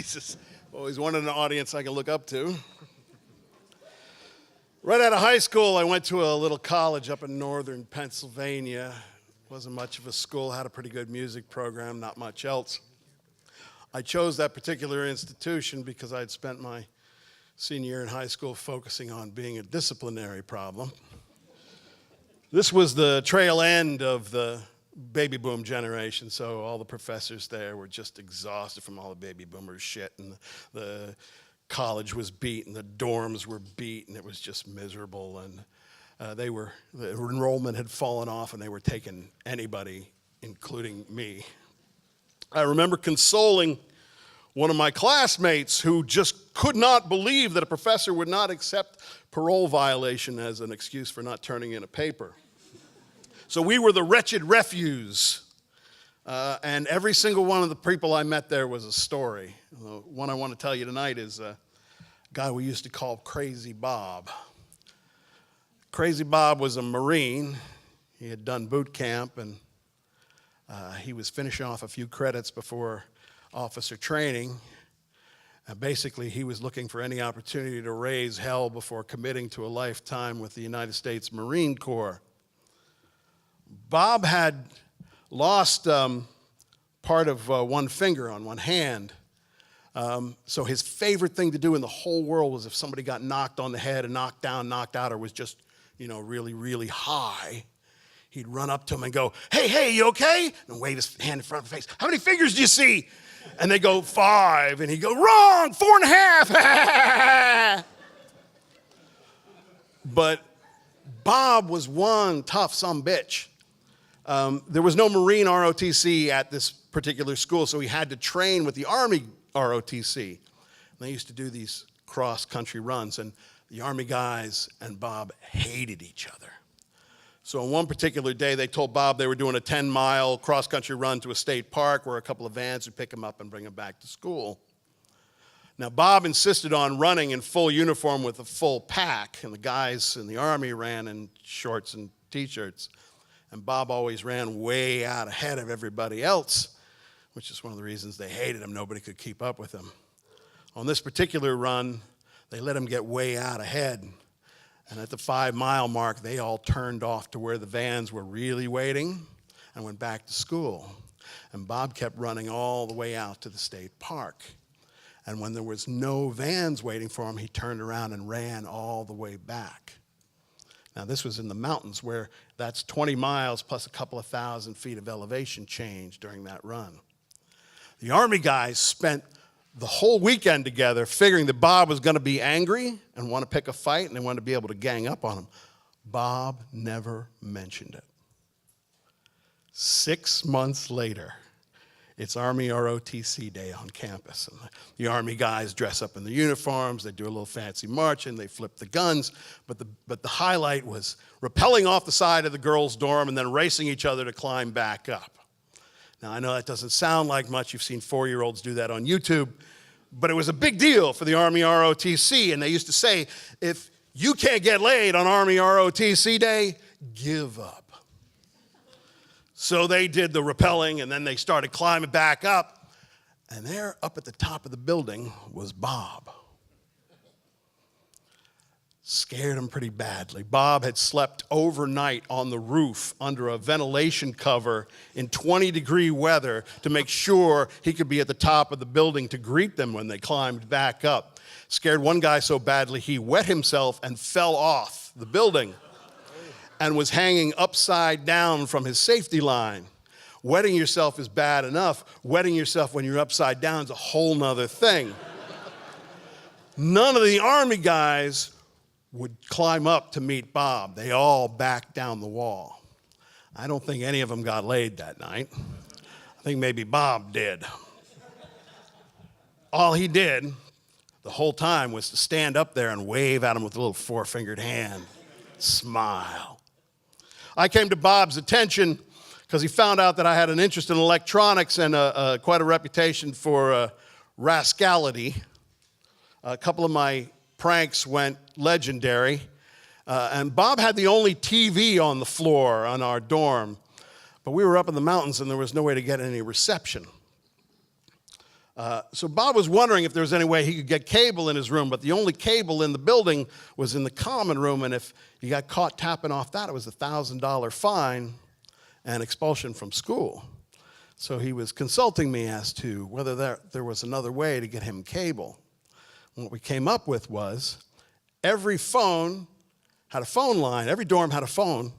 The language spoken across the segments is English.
Jesus. Always wanted an audience I can look up to. Right out of high school, I went to a little college up in northern Pennsylvania. Wasn't much of a school, had a pretty good music program, not much else. I chose that particular institution because I'd spent my senior year in high school focusing on being a disciplinary problem. This was the trail end of the baby boom generation, so all the professors there were just exhausted from all the baby boomers shit, and the college was beat, and the dorms were beat, and it was just miserable, and the enrollment had fallen off, and they were taking anybody, including me. I remember consoling one of my classmates who just could not believe that a professor would not accept parole violation as an excuse for not turning in a paper. So we were the wretched refuse, and every single one of the people I met there was a story. The one I want to tell you tonight is a guy we used to call Crazy Bob. Crazy Bob was a Marine. He had done boot camp, and he was finishing off a few credits before officer training. Basically, he was looking for any opportunity to raise hell before committing to a lifetime with the United States Marine Corps. Bob had lost part of one finger on one hand. So his favorite thing to do in the whole world was if somebody got knocked on the head and knocked down, knocked out, or was just, really, really high, he'd run up to him and go, hey, you okay? And wave his hand in front of his face. How many fingers do you see? And they go, 5. And he'd go, wrong, 4.5. But Bob was one tough sumbitch. There was no Marine ROTC at this particular school, so he had to train with the Army ROTC. And they used to do these cross-country runs, and the Army guys and Bob hated each other. So on one particular day, they told Bob they were doing a 10-mile cross-country run to a state park where a couple of vans would pick him up and bring him back to school. Now, Bob insisted on running in full uniform with a full pack, and the guys in the Army ran in shorts and T-shirts. And Bob always ran way out ahead of everybody else, which is one of the reasons they hated him. Nobody could keep up with him. On this particular run, they let him get way out ahead. And at the 5-mile mark, they all turned off to where the vans were really waiting and went back to school. And Bob kept running all the way out to the state park. And when there was no vans waiting for him, he turned around and ran all the way back. Now, this was in the mountains where that's 20 miles plus a couple of thousand feet of elevation change during that run. The Army guys spent the whole weekend together figuring that Bob was going to be angry and want to pick a fight, and they wanted to be able to gang up on him. Bob never mentioned it. 6 months later, it's Army ROTC Day on campus. And the Army guys dress up in the uniforms, they do a little fancy marching, they flip the guns, but the highlight was rappelling off the side of the girls' dorm and then racing each other to climb back up. Now, I know that doesn't sound like much. You've seen 4-year-olds do that on YouTube, but it was a big deal for the Army ROTC, and they used to say, if you can't get laid on Army ROTC Day, give up. So they did the rappelling, and then they started climbing back up. And there, up at the top of the building, was Bob. Scared him pretty badly. Bob had slept overnight on the roof under a ventilation cover in 20-degree weather to make sure he could be at the top of the building to greet them when they climbed back up. Scared one guy so badly he wet himself and fell off the building and was hanging upside down from his safety line. Wetting yourself is bad enough. Wetting yourself when you're upside down is a whole nother thing. None of the Army guys would climb up to meet Bob. They all backed down the wall. I don't think any of them got laid that night. I think maybe Bob did. All he did the whole time was to stand up there and wave at him with a little 4-fingered hand. Smile. I came to Bob's attention because he found out that I had an interest in electronics and quite a reputation for rascality. A couple of my pranks went legendary, and Bob had the only TV on the floor on our dorm, but we were up in the mountains and there was no way to get any reception. So Bob was wondering if there was any way he could get cable in his room, but the only cable in the building was in the common room, and if he got caught tapping off that, it was a $1,000 fine and expulsion from school. So he was consulting me as to whether there was another way to get him cable. And what we came up with was every phone had a phone line, every dorm had a phone,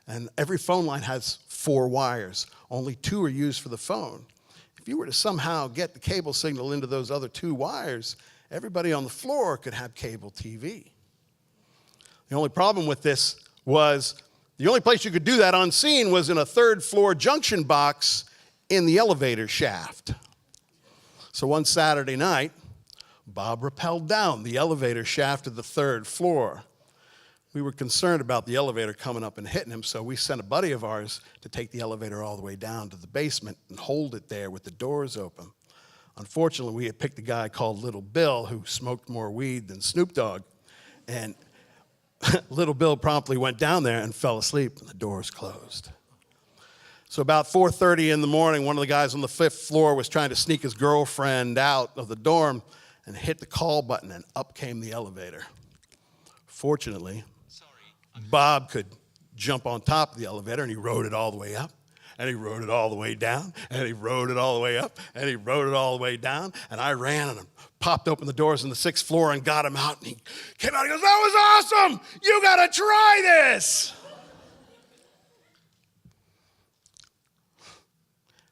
and every phone line has 4 wires. Only 2 are used for the phone. If you were to somehow get the cable signal into those other 2 wires, everybody on the floor could have cable TV. The only problem with this was the only place you could do that unseen was in a 3rd floor junction box in the elevator shaft. So one Saturday night, Bob rappelled down the elevator shaft to the 3rd floor. We were concerned about the elevator coming up and hitting him, so we sent a buddy of ours to take the elevator all the way down to the basement and hold it there with the doors open. Unfortunately, we had picked a guy called Little Bill who smoked more weed than Snoop Dogg. And Little Bill promptly went down there and fell asleep, and the doors closed. So about 4:30 in the morning, one of the guys on the 5th floor was trying to sneak his girlfriend out of the dorm and hit the call button, and up came the elevator. Fortunately, Bob could jump on top of the elevator, and he rode it all the way up, and he rode it all the way down, and he rode it all the way up, and he rode it all the way down, and I ran and popped open the doors on the 6th floor and got him out, and he came out and he goes, "That was awesome! You gotta try this!"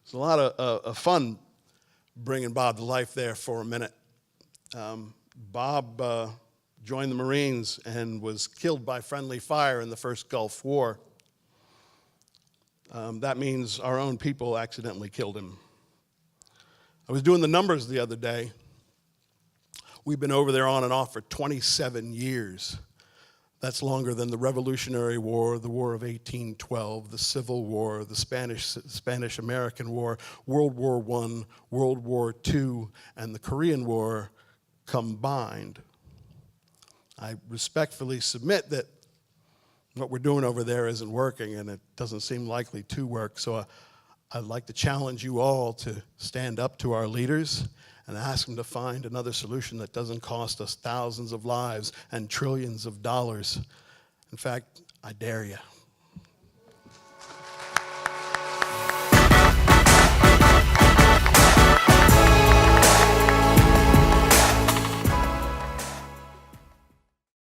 It's a lot of fun bringing Bob to life there for a minute. Bob joined the Marines and was killed by friendly fire in the first Gulf War. That means our own people accidentally killed him. I was doing the numbers the other day. We've been over there on and off for 27 years. That's longer than the Revolutionary War, the War of 1812, the Civil War, the Spanish-American War, World War I, World War II, and the Korean War combined. I respectfully submit that what we're doing over there isn't working, and it doesn't seem likely to work. So I'd like to challenge you all to stand up to our leaders and ask them to find another solution that doesn't cost us thousands of lives and trillions of dollars. In fact, I dare you.